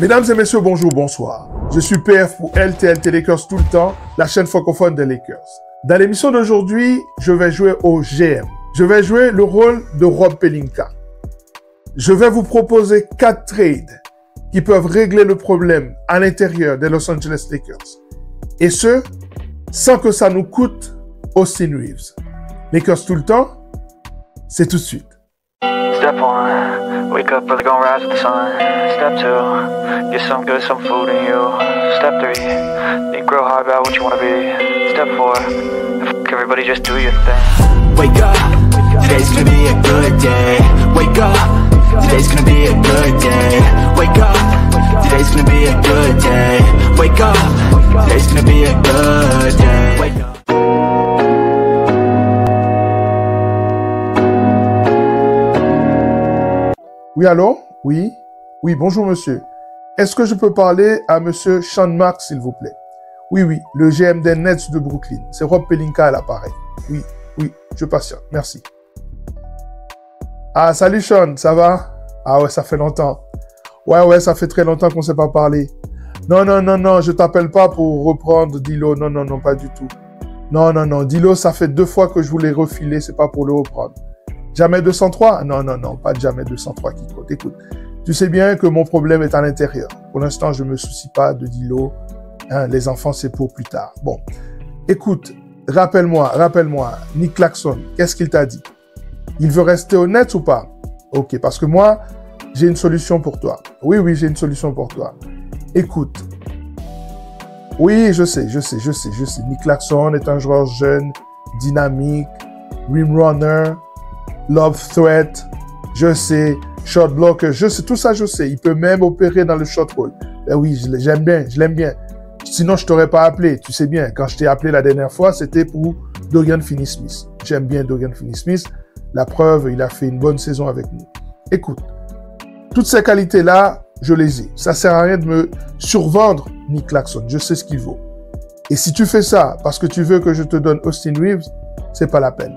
Mesdames et messieurs, bonjour, bonsoir. Je suis PF pour LTLT Lakers tout le temps, la chaîne francophone des Lakers. Dans l'émission d'aujourd'hui, je vais jouer au GM. Je vais jouer le rôle de Rob Pelinka. Je vais vous proposer 4 trades qui peuvent régler le problème à l'intérieur des Los Angeles Lakers. Et ce, sans que ça nous coûte Austin Reeves. Lakers tout le temps, c'est tout de suite. Step 1, wake up early, gonna rise with the sun. Step 2, get some good, some food in you. Step 3, think real hard about what you wanna be. Step 4, fuck everybody, just do your thing. Wake up, today's gonna be a good day. Wake up, today's gonna be a good day. Wake up, today's gonna be a good day. Wake up, today's gonna be a good day. Wake up. Oui, allô? Oui? Oui, bonjour monsieur. Est-ce que je peux parler à monsieur Sean Marks, s'il vous plaît? Oui, le GM des Nets de Brooklyn. C'est Rob Pelinka à l'appareil. Oui, je patiente. Merci. Ah, salut Sean, ça va? Ah ouais, ça fait longtemps. Ouais, ça fait très longtemps qu'on ne s'est pas parlé. Non, je t'appelle pas pour reprendre Dilo. Non, pas du tout. Non, Dilo, ça fait 2 fois que je voulais refiler, c'est pas pour le reprendre. Jamais 203? Non, pas de jamais 203 qui compte. Écoute, tu sais bien que mon problème est à l'intérieur. Pour l'instant, je ne me soucie pas de Dilo. Les enfants, c'est pour plus tard. Bon, écoute, rappelle-moi, Nick Claxton, qu'est-ce qu'il t'a dit? Il veut rester honnête ou pas? Ok, parce que moi, j'ai une solution pour toi. Oui, j'ai une solution pour toi. Écoute. Oui, je sais. Nick Claxton est un joueur jeune, dynamique, rim runner, lob threat, je sais, shot blocker, je sais, tout ça je sais. Il peut même opérer dans le shot roll. Ben oui, je l'aime bien. Sinon, je t'aurais pas appelé. Tu sais bien, quand je t'ai appelé la dernière fois, c'était pour Dorian Finney-Smith. J'aime bien Dorian Finney-Smith. La preuve, il a fait une bonne saison avec nous. Écoute, toutes ces qualités-là, je les ai. Ça sert à rien de me survendre Nick Claxton. Je sais ce qu'il vaut. Et si tu fais ça parce que tu veux que je te donne Austin Reeves, c'est pas la peine.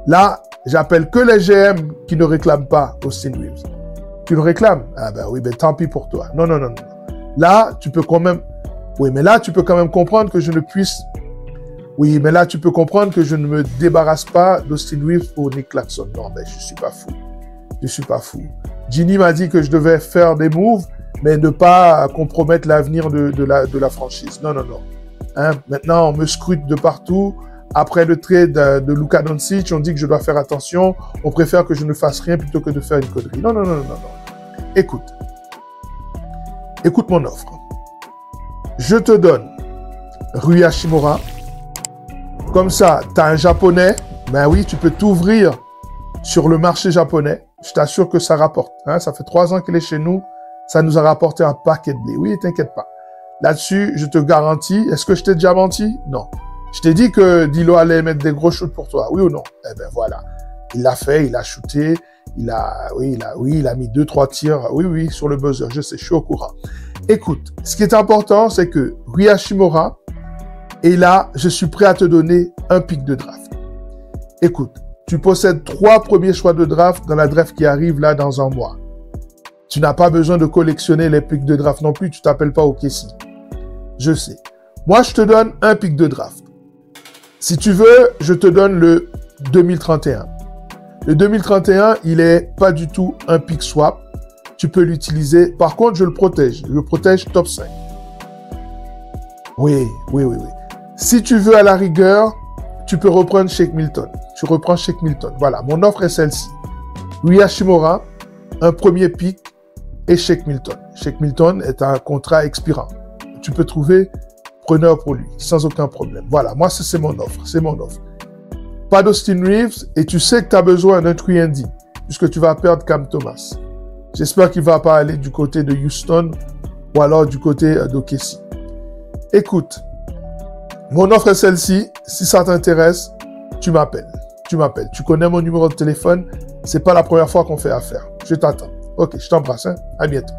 Là, j'appelle que les GM qui ne réclament pas Austin Reeves. Tu le réclames? Ah ben oui, tant pis pour toi. Non. Là, tu peux quand même... Oui, mais là, tu peux quand même comprendre que je ne puisse... Oui, mais là, tu peux comprendre que je ne me débarrasse pas d'Austin Reeves pour Nick Claxton. Non, ben je suis pas fou. Ginny m'a dit que je devais faire des moves, mais ne pas compromettre l'avenir de la franchise. Non. Maintenant, on me scrute de partout. Après le trade de Luka Doncic, on dit que je dois faire attention. On préfère que je ne fasse rien plutôt que de faire une connerie. Non. Écoute mon offre. Je te donne Rui Hachimura. Comme ça, tu as un japonais. Ben oui, tu peux t'ouvrir sur le marché japonais. Je t'assure que ça rapporte. Ça fait 3 ans qu'il est chez nous. Ça nous a rapporté un paquet de blé. Oui, t'inquiète pas. Là-dessus, je te garantis. Est-ce que je t'ai déjà menti? Non. Je t'ai dit que Dilo allait mettre des gros shoots pour toi, oui ou non? Eh ben voilà, il l'a fait, il a shooté, il a mis 2-3 tirs, oui, sur le buzzer, je sais, je suis au courant. Écoute, ce qui est important, c'est que Rui Hachimura est là, je suis prêt à te donner un pick de draft. Écoute, tu possèdes 3 premiers choix de draft dans la draft qui arrive là dans un mois. Tu n'as pas besoin de collectionner les picks de draft non plus, tu t'appelles pas OKC. Je sais. Moi, je te donne un pick de draft. Si tu veux, je te donne le 2031. Le 2031, il est pas du tout un pick swap. Tu peux l'utiliser. Par contre, je le protège. Je le protège top 5. Oui. Si tu veux à la rigueur, tu peux reprendre Shake Milton. Tu reprends Shake Milton. Voilà, mon offre est celle-ci. Rui Hachimura, un premier pick et Shake Milton. Shake Milton est un contrat expirant. Tu peux trouver preneur pour lui, sans aucun problème. Voilà, moi, c'est mon offre. Pas d'Austin Reeves, et tu sais que tu as besoin d'un 3&D, puisque tu vas perdre Cam Thomas. J'espère qu'il ne va pas aller du côté de Houston, ou alors du côté d'OKC. Écoute, mon offre est celle-ci. Si ça t'intéresse, tu m'appelles. Tu connais mon numéro de téléphone. C'est pas la première fois qu'on fait affaire. Je t'attends. Ok, je t'embrasse. À bientôt.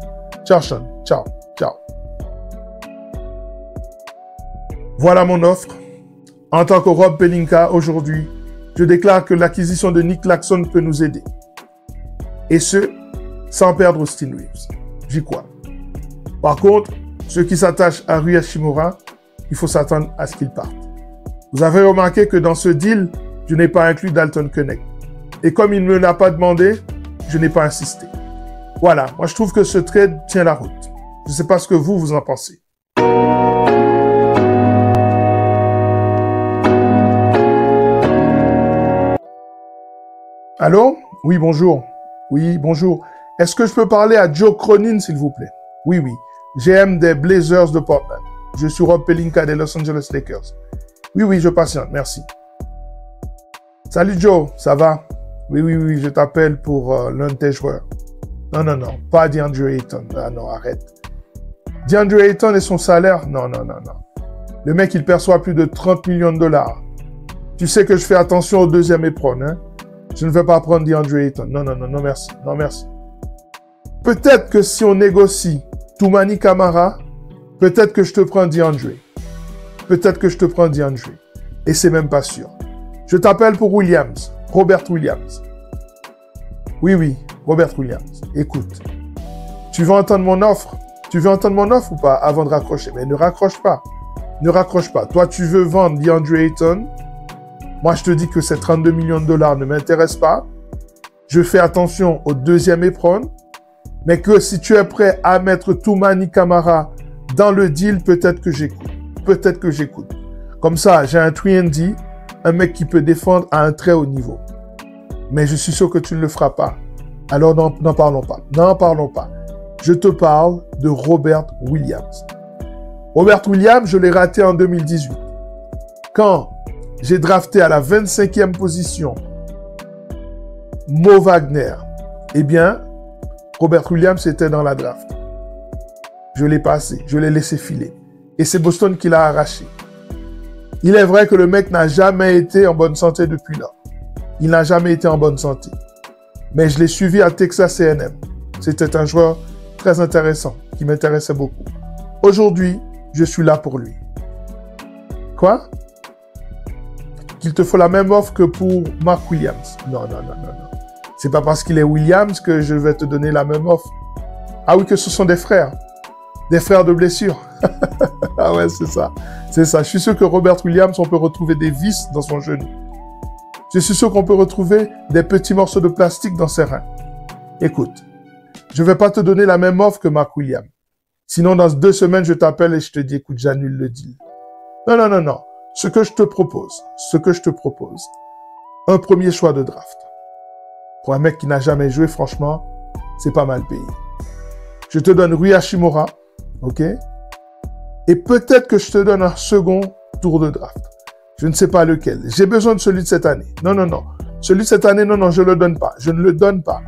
Ciao, Sean. Ciao. Voilà mon offre. En tant que Rob Pelinka, aujourd'hui, je déclare que l'acquisition de Nick Claxton peut nous aider. Et ce, sans perdre Austin Reeves. J'y crois. Par contre, ceux qui s'attachent à Rui Hachimura, il faut s'attendre à ce qu'il parte. Vous avez remarqué que dans ce deal, je n'ai pas inclus Dalton Keunig. Et comme il ne me l'a pas demandé, je n'ai pas insisté. Voilà, moi je trouve que ce trade tient la route. Je ne sais pas ce que vous en pensez. Allô? Oui, bonjour. Oui, bonjour. Est-ce que je peux parler à Joe Cronin, s'il vous plaît? Oui, oui. GM des Blazers de Portland. Je suis Rob Pelinka des Los Angeles Lakers. Oui, oui, je patiente, merci. Salut Joe, ça va? Oui, oui, oui, je t'appelle pour l'un de tes joueurs. Non, non, non, pas DeAndre Ayton. Ah non, arrête. DeAndre Ayton et son salaire? Non, non, non, non. Le mec, il perçoit plus de 30 millions de dollars. Tu sais que je fais attention au deuxième éperon, hein? Je ne vais pas prendre DeAndre Ayton. Non, non, non, non, merci. Non, merci. Peut-être que si on négocie Toumani Camara, peut-être que je te prends DeAndre. Peut-être que je te prends DeAndre. Et c'est même pas sûr. Je t'appelle pour Williams. Robert Williams. Oui, oui, Robert Williams. Écoute, tu veux entendre mon offre? Tu veux entendre mon offre ou pas avant de raccrocher? Mais ne raccroche pas. Ne raccroche pas. Toi, tu veux vendre DeAndre Ayton. Moi, je te dis que ces 32 millions de dollars ne m'intéressent pas. Je fais attention au deuxième éperon. Mais que si tu es prêt à mettre Toumani Camara dans le deal, peut-être que j'écoute. Peut-être que j'écoute. Comme ça, j'ai un 3&D, un mec qui peut défendre à un très haut niveau. Mais je suis sûr que tu ne le feras pas. Alors, n'en parlons pas. N'en parlons pas. Je te parle de Robert Williams. Robert Williams, je l'ai raté en 2018. Quand j'ai drafté à la 25e position Mo Wagner, eh bien, Robert Williams était dans la draft. Je l'ai passé, je l'ai laissé filer. Et c'est Boston qui l'a arraché. Il est vrai que le mec n'a jamais été en bonne santé depuis là. Il n'a jamais été en bonne santé. Mais je l'ai suivi à Texas A&M. C'était un joueur très intéressant, qui m'intéressait beaucoup. Aujourd'hui, je suis là pour lui. Quoi? Qu'il te faut la même offre que pour Mark Williams. Non, non, non, non, non. C'est pas parce qu'il est Williams que je vais te donner la même offre. Ah oui, que ce sont des frères. Des frères de blessure. Ah ouais, c'est ça. C'est ça. Je suis sûr que Robert Williams, on peut retrouver des vis dans son genou. Je suis sûr qu'on peut retrouver des petits morceaux de plastique dans ses reins. Écoute, je vais pas te donner la même offre que Mark Williams. Sinon, dans 2 semaines, je t'appelle et je te dis, écoute, j'annule le deal. Non, non, non, non. Ce que je te propose, un premier choix de draft. Pour un mec qui n'a jamais joué, franchement, c'est pas mal payé. Je te donne Rui Hachimura, ok? Et peut-être que je te donne un second tour de draft. Je ne sais pas lequel. J'ai besoin de celui de cette année. Non, non, non. Celui de cette année, non, non, je ne le donne pas. Je ne le donne pas.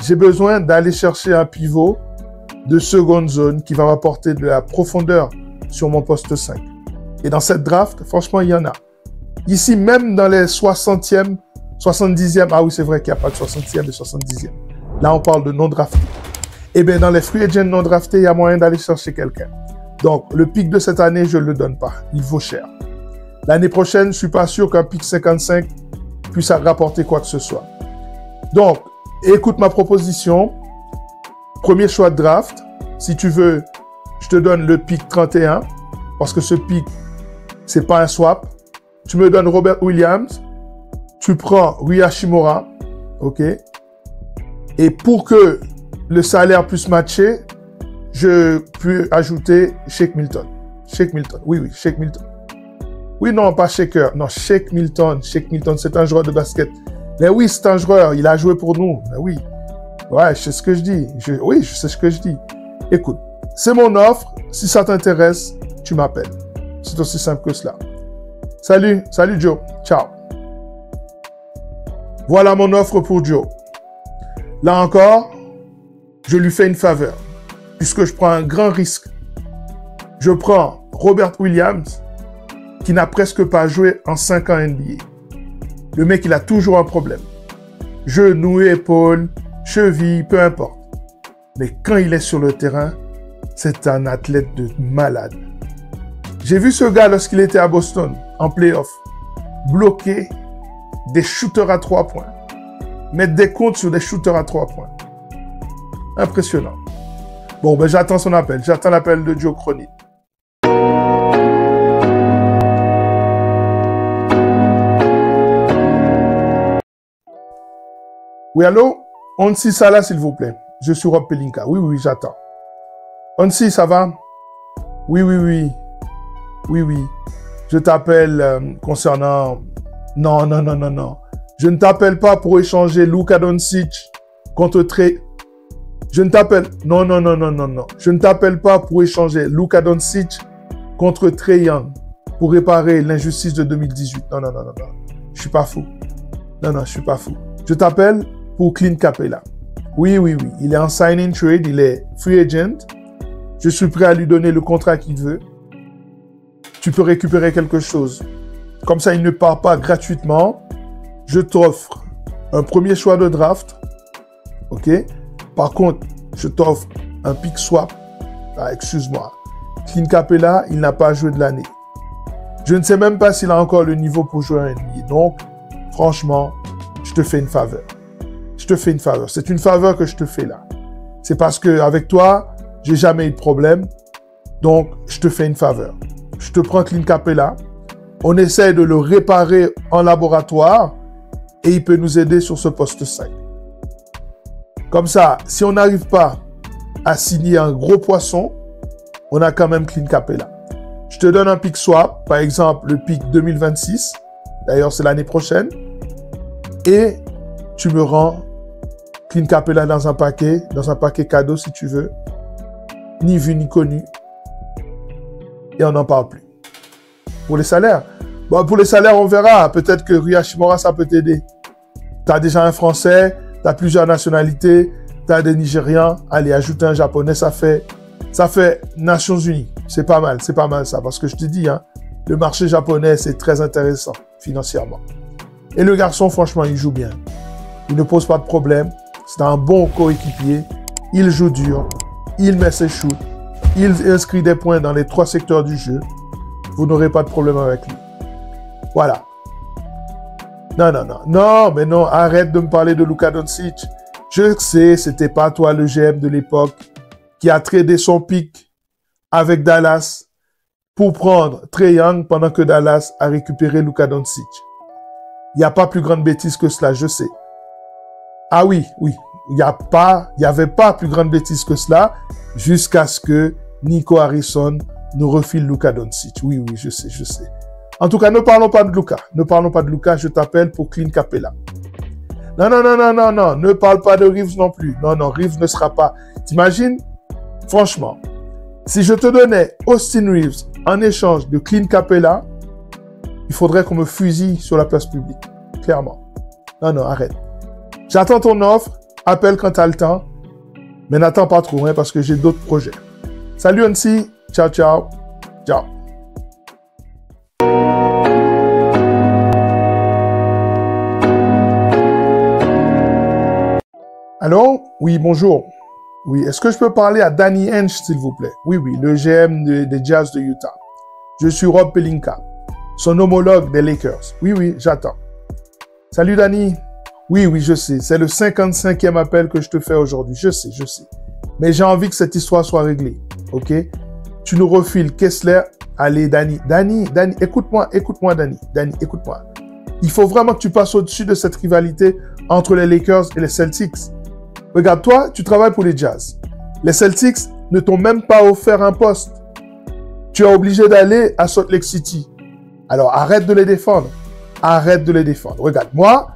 J'ai besoin d'aller chercher un pivot de seconde zone qui va m'apporter de la profondeur sur mon poste 5. Et dans cette draft, franchement, il y en a. Ici, même dans les 60e, 70e, ah oui, c'est vrai qu'il n'y a pas de 60e et 70e. Là, on parle de non-drafté. Eh bien, dans les free agents non-draftés, il y a moyen d'aller chercher quelqu'un. Donc, le pic de cette année, je ne le donne pas. Il vaut cher. L'année prochaine, je ne suis pas sûr qu'un pic 55 puisse rapporter quoi que ce soit. Donc, écoute ma proposition. Premier choix de draft. Si tu veux, je te donne le pic 31. Parce que ce pic, c'est pas un swap. Tu me donnes Robert Williams. Tu prends Rui Hachimura. OK? Et pour que le salaire puisse matcher, je peux ajouter Shake Milton. Shake Milton. Oui, oui, Shake Milton. Oui, non, pas Shaker. Non, Shake Milton. Shake Milton, c'est un joueur de basket. Mais oui, c'est un joueur. Il a joué pour nous. Mais oui. Ouais, je sais ce que je dis. Oui, je sais ce que je dis. Écoute, c'est mon offre. Si ça t'intéresse, tu m'appelles. C'est aussi simple que cela. Salut, salut Joe. Ciao. Voilà mon offre pour Joe. Là encore, je lui fais une faveur, puisque je prends un grand risque. Je prends Robert Williams, qui n'a presque pas joué en 5 ans NBA. Le mec, il a toujours un problème. Genou, épaule, cheville, peu importe. Mais quand il est sur le terrain, c'est un athlète de malade. J'ai vu ce gars lorsqu'il était à Boston, en playoff, bloquer des shooters à 3 points, mettre des comptes sur des shooters à 3 points. Impressionnant. Bon, ben j'attends son appel. J'attends l'appel de Joe Cronin. Oui, allô? Onsi Salah, s'il vous plaît. Je suis Rob Pelinka. Oui, oui, j'attends. Onsi, ça va? Oui, oui, oui. Oui, oui. Je t'appelle concernant... Non, non, non, non, non. Je ne t'appelle pas pour échanger Luka Doncic contre Trey... Je ne t'appelle... Non, non, non, non, non, non. Je ne t'appelle pas pour échanger Luka Doncic contre Trae Young pour réparer l'injustice de 2018. Non, non, non, non, non. Je suis pas fou. Non, non, je suis pas fou. Je t'appelle pour Clint Capella. Oui, oui, oui. Il est en sign-in trade. Il est free agent. Je suis prêt à lui donner le contrat qu'il veut. Tu peux récupérer quelque chose. Comme ça, il ne part pas gratuitement. Je t'offre un premier choix de draft. OK? Par contre, je t'offre un pick swap. Ah, excuse-moi. Clint Capella, il n'a pas joué de l'année. Je ne sais même pas s'il a encore le niveau pour jouer un NBA. Donc, franchement, je te fais une faveur. Je te fais une faveur. C'est une faveur que je te fais là. C'est parce qu'avec toi, j'ai jamais eu de problème. Donc, je te fais une faveur. Je te prends Clint Capella. On essaie de le réparer en laboratoire et il peut nous aider sur ce poste 5. Comme ça, si on n'arrive pas à signer un gros poisson, on a quand même Clint Capella. Je te donne un pick swap, par exemple le pick 2026. D'ailleurs, c'est l'année prochaine. Et tu me rends Clint Capella dans un paquet cadeau si tu veux. Ni vu ni connu. Et on n'en parle plus. Pour les salaires. Bon, pour les salaires, on verra. Peut-être que Rui Hachimura, ça peut t'aider. Tu as déjà un Français, tu as plusieurs nationalités, tu as des Nigérians. Allez, ajoute un Japonais, ça fait Nations Unies. C'est pas mal ça. Parce que je te dis, hein, le marché japonais, c'est très intéressant financièrement. Et le garçon, franchement, il joue bien. Il ne pose pas de problème. C'est un bon coéquipier. Il joue dur. Il met ses shoots. Il inscrit des points dans les 3 secteurs du jeu. Vous n'aurez pas de problème avec lui. Voilà. Non, non, non. Non, mais non, arrête de me parler de Luka Doncic. Je sais, c'était pas toi le GM de l'époque qui a tradé son pick avec Dallas pour prendre Trae Young pendant que Dallas a récupéré Luka Doncic. Il n'y a pas plus grande bêtise que cela, je sais. Ah oui, oui. Il n'y avait pas plus grande bêtise que cela jusqu'à ce que Nico Harrison nous refile Luka Doncic. Oui, oui, je sais, je sais. En tout cas, ne parlons pas de Luka. Ne parlons pas de Luka, je t'appelle pour Clint Capella. Non, non, non, non, non, non. Ne parle pas de Reeves non plus. Non, non, Reeves ne sera pas. T'imagines? Franchement, si je te donnais Austin Reeves en échange de Clint Capella, il faudrait qu'on me fusille sur la place publique. Clairement. Non, non, arrête. J'attends ton offre. Appelle quand tu as le temps. Mais n'attends pas trop, hein, parce que j'ai d'autres projets. Salut, Onsi. Ciao, ciao. Ciao. Allô? Oui, bonjour. Oui, est-ce que je peux parler à Danny Ainge, s'il vous plaît? Oui, oui, le GM des Jazz de Utah. Je suis Rob Pelinka, son homologue des Lakers. Oui, oui, j'attends. Salut, Danny. Oui, oui, je sais. C'est le 55e appel que je te fais aujourd'hui. Je sais, je sais. Mais j'ai envie que cette histoire soit réglée. OK? Tu nous refiles Kessler. Allez, Danny, écoute-moi, Danny. Danny, écoute-moi. Il faut vraiment que tu passes au-dessus de cette rivalité entre les Lakers et les Celtics. Regarde, toi, tu travailles pour les Jazz. Les Celtics ne t'ont même pas offert un poste. Tu es obligé d'aller à Salt Lake City. Alors, arrête de les défendre. Arrête de les défendre. Regarde, moi,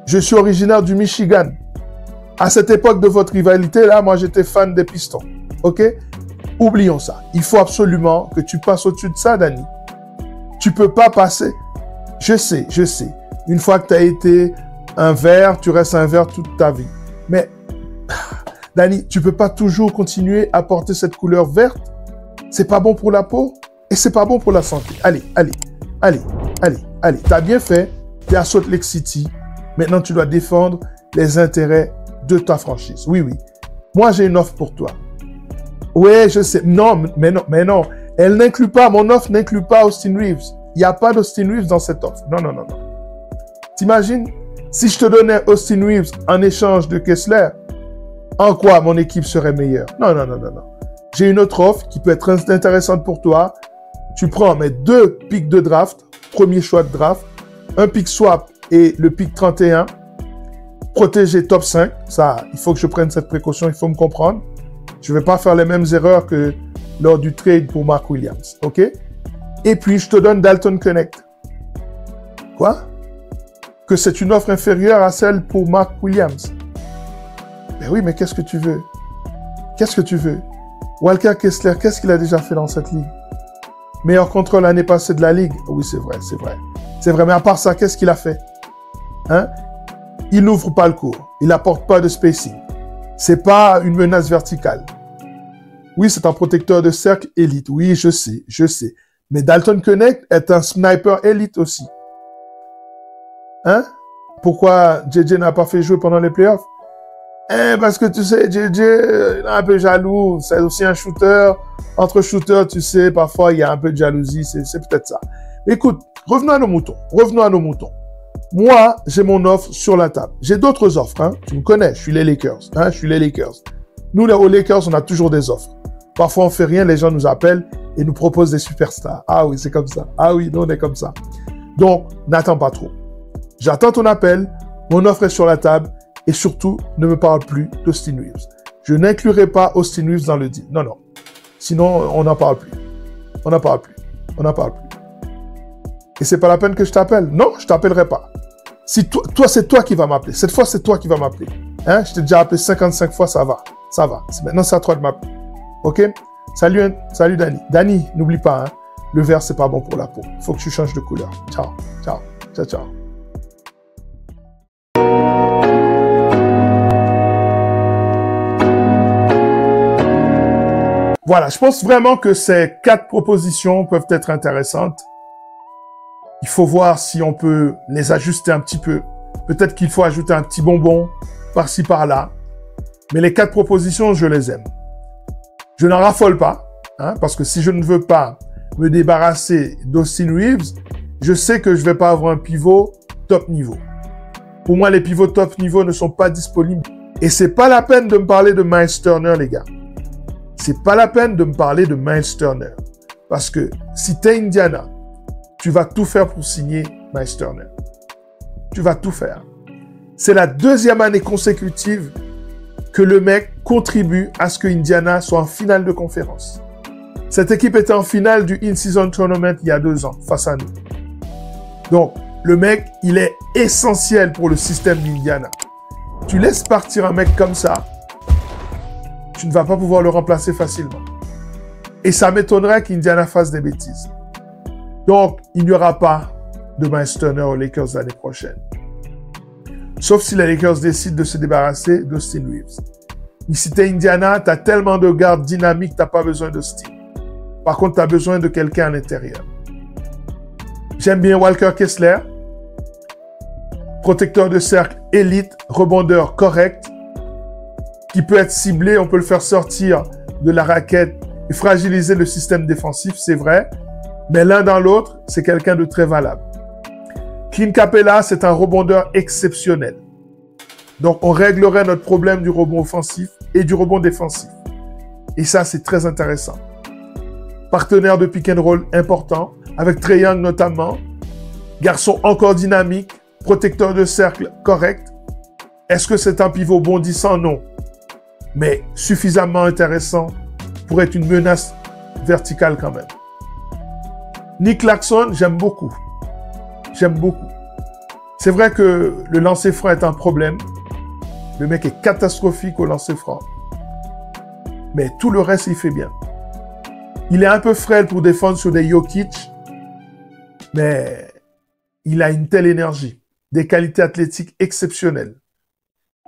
je suis originaire du Michigan. À cette époque de votre rivalité, là, moi, j'étais fan des Pistons. OK? Oublions ça. Il faut absolument que tu passes au-dessus de ça, Danny. Tu peux pas passer. Je sais. Une fois que tu as été un vert, tu restes un vert toute ta vie. Mais, Danny, tu peux pas toujours continuer à porter cette couleur verte. C'est pas bon pour la peau et c'est pas bon pour la santé. Allez. T'as bien fait. T'es à Salt Lake City. Maintenant, tu dois défendre les intérêts de ta franchise. Oui. Moi, j'ai une offre pour toi. Oui, je sais. Non. Elle n'inclut pas, mon offre n'inclut pas Austin Reeves. Il n'y a pas d'Austin Reeves dans cette offre. Non. T'imagines? Si je te donnais Austin Reeves en échange de Kessler, en quoi mon équipe serait meilleure. Non, non, non, non, non. J'ai une autre offre qui peut être intéressante pour toi. Tu prends mes 2 pics de draft, premier choix de draft, un pick swap et le pick 31, protégé top 5. Ça, il faut que je prenne cette précaution, il faut me comprendre. Je ne vais pas faire les mêmes erreurs que lors du trade pour Mark Williams. OK? Et puis, je te donne Dalton Connect. Quoi? Que c'est une offre inférieure à celle pour Mark Williams. Ben oui, mais qu'est-ce que tu veux? Qu'est-ce que tu veux? Walker Kessler, qu'est-ce qu'il a déjà fait dans cette ligue? Meilleur contrôle l'année passée de la ligue? Oui, c'est vrai, c'est vrai. C'est vrai, mais à part ça, qu'est-ce qu'il a fait? Hein? Il n'ouvre pas le court. Il n'apporte pas de spacing. C'est pas une menace verticale. Oui, c'est un protecteur de cercle élite. Oui, je sais, je sais. Mais Dalton Connect est un sniper élite aussi. Hein? Pourquoi JJ n'a pas fait jouer pendant les playoffs? Parce que tu sais, JJ est un peu jaloux. C'est aussi un shooter. Entre shooters, tu sais, parfois, il y a un peu de jalousie. C'est peut-être ça. Mais écoute, revenons à nos moutons. Revenons à nos moutons. Moi, j'ai mon offre sur la table. J'ai d'autres offres. Hein? Tu me connais, je suis les Lakers. Hein? Je suis les Lakers. Nous, aux Lakers, on a toujours des offres. Parfois, on fait rien, les gens nous appellent et nous proposent des superstars. Ah oui, c'est comme ça. Ah oui, nous, on est comme ça. Donc, n'attends pas trop. J'attends ton appel. Mon offre est sur la table. Et surtout, ne me parle plus d'Austin Reeves. Je n'inclurai pas Austin Reeves dans le deal. Non, non. Sinon, on n'en parle plus. On n'en parle plus. On n'en parle plus. Et c'est pas la peine que je t'appelle. Non, je t'appellerai pas. Si toi, c'est toi qui vas m'appeler. Cette fois, c'est toi qui vas m'appeler. Hein? Je t'ai déjà appelé 55 fois, ça va. Ça va. Maintenant, c'est à toi de m'appeler. OK? Salut, salut Danny. Danny, n'oublie pas, hein? Le vert, c'est pas bon pour la peau. Il faut que tu changes de couleur. Ciao. Ciao. Ciao, ciao. Voilà, je pense vraiment que ces 4 propositions peuvent être intéressantes. Il faut voir si on peut les ajuster un petit peu. Peut-être qu'il faut ajouter un petit bonbon par-ci, par-là. Mais les 4 propositions, je les aime. Je n'en raffole pas, hein, parce que si je ne veux pas me débarrasser d'Austin Reeves, je sais que je ne vais pas avoir un pivot top niveau. Pour moi, les pivots top niveau ne sont pas disponibles. Et c'est pas la peine de me parler de Miles Turner, les gars. C'est pas la peine de me parler de Miles Turner. Parce que si tu es Indiana, tu vas tout faire pour signer Miles Turner. Tu vas tout faire. C'est la 2e année consécutive que le mec contribue à ce que Indiana soit en finale de conférence. Cette équipe était en finale du In-Season Tournament il y a 2 ans, face à nous. Donc, le mec, il est essentiel pour le système d'Indiana. Tu laisses partir un mec comme ça, tu ne vas pas pouvoir le remplacer facilement. Et ça m'étonnerait qu'Indiana fasse des bêtises. Donc, il n'y aura pas de Miles Turner aux Lakers l'année prochaine. Sauf si les Lakers décident de se débarrasser d'Austin Reeves. Mais si tu es Indiana, tu as tellement de gardes dynamiques, tu n'as pas besoin d'Austin. Par contre, tu as besoin de quelqu'un à l'intérieur. J'aime bien Walker Kessler. Protecteur de cercle élite, rebondeur correct, qui peut être ciblé, on peut le faire sortir de la raquette et fragiliser le système défensif, c'est vrai. Mais l'un dans l'autre, c'est quelqu'un de très valable. Clint Capella, c'est un rebondeur exceptionnel. Donc, on réglerait notre problème du rebond offensif et du rebond défensif. Et ça, c'est très intéressant. Partenaire de pick and roll important, avec Trae Young notamment. Garçon encore dynamique, protecteur de cercle correct. Est-ce que c'est un pivot bondissant? Non. Mais suffisamment intéressant pour être une menace verticale quand même. Nick Claxton, j'aime beaucoup. J'aime beaucoup. C'est vrai que le lancer franc est un problème. Le mec est catastrophique au lancer franc. Mais tout le reste, il fait bien. Il est un peu frêle pour défendre sur des Jokic, mais il a une telle énergie, des qualités athlétiques exceptionnelles.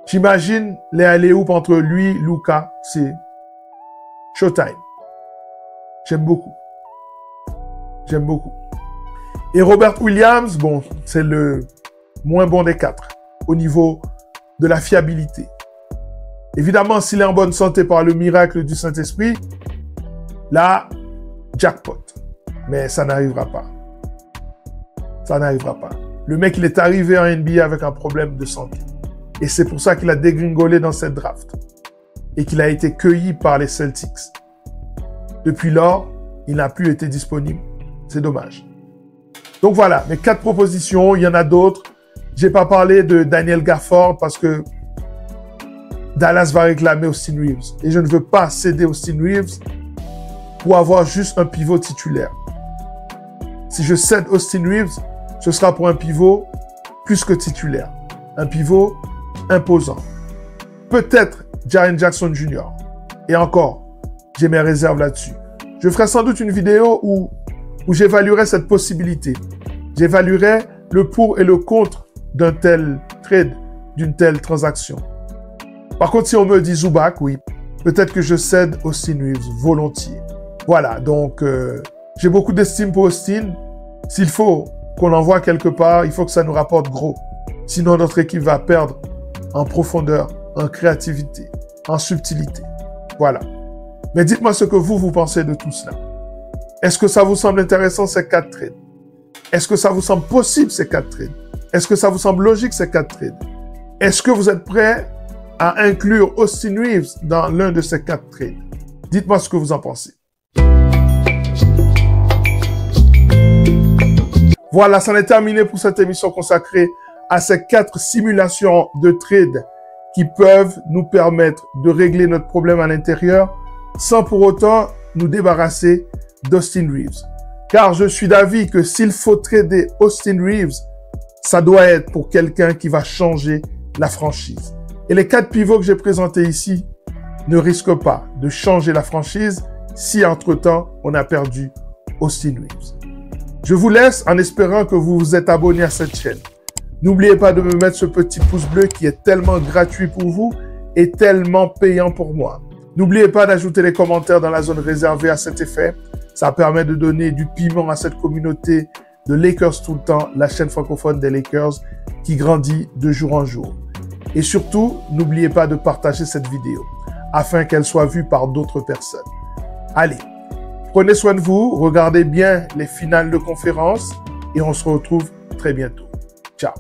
J'imagine les alley-oop entre lui et Luka, c'est showtime. J'aime beaucoup. J'aime beaucoup. Et Robert Williams, bon, c'est le moins bon des 4 au niveau de la fiabilité. Évidemment, s'il est en bonne santé par le miracle du Saint-Esprit, là, jackpot. Mais ça n'arrivera pas. Ça n'arrivera pas. Le mec, il est arrivé en NBA avec un problème de santé. Et c'est pour ça qu'il a dégringolé dans cette draft. et qu'il a été cueilli par les Celtics. Depuis lors, il n'a plus été disponible. C'est dommage. Donc voilà, mes 4 propositions, il y en a d'autres. J'ai pas parlé de Daniel Gafford parce que Dallas va réclamer Austin Reeves. Et je ne veux pas céder Austin Reeves pour avoir juste un pivot titulaire. Si je cède Austin Reeves, ce sera pour un pivot plus que titulaire. Un pivot imposant. Peut-être Jaren Jackson Jr. Et encore, j'ai mes réserves là-dessus. Je ferai sans doute une vidéo où j'évaluerai cette possibilité. J'évaluerai le pour et le contre d'un tel trade, d'une telle transaction. Par contre, si on me dit Zubac, oui, peut-être que je cède Austin Reeves volontiers. Voilà, donc j'ai beaucoup d'estime pour Austin. S'il faut qu'on l'envoie quelque part, il faut que ça nous rapporte gros. Sinon, notre équipe va perdre en profondeur, en créativité, en subtilité. Voilà. Mais dites-moi ce que vous pensez de tout cela. Est-ce que ça vous semble intéressant ces 4 trades? Est-ce que ça vous semble possible ces 4 trades? Est-ce que ça vous semble logique ces 4 trades? Est-ce que vous êtes prêts à inclure Austin Reeves dans l'un de ces 4 trades? Dites-moi ce que vous en pensez. Voilà, c'en est terminé pour cette émission consacrée à ces 4 simulations de trades qui peuvent nous permettre de régler notre problème à l'intérieur sans pour autant nous débarrasser d'Austin Reeves. Car je suis d'avis que s'il faut trader Austin Reeves, ça doit être pour quelqu'un qui va changer la franchise. Et les 4 pivots que j'ai présentés ici ne risquent pas de changer la franchise si entre-temps on a perdu Austin Reeves. Je vous laisse en espérant que vous vous êtes abonné à cette chaîne. N'oubliez pas de me mettre ce petit pouce bleu qui est tellement gratuit pour vous et tellement payant pour moi. N'oubliez pas d'ajouter les commentaires dans la zone réservée à cet effet. Ça permet de donner du piment à cette communauté de Lakers tout le temps, la chaîne francophone des Lakers qui grandit de jour en jour. Et surtout, n'oubliez pas de partager cette vidéo afin qu'elle soit vue par d'autres personnes. Allez, prenez soin de vous, regardez bien les finales de conférence et on se retrouve très bientôt. Ciao.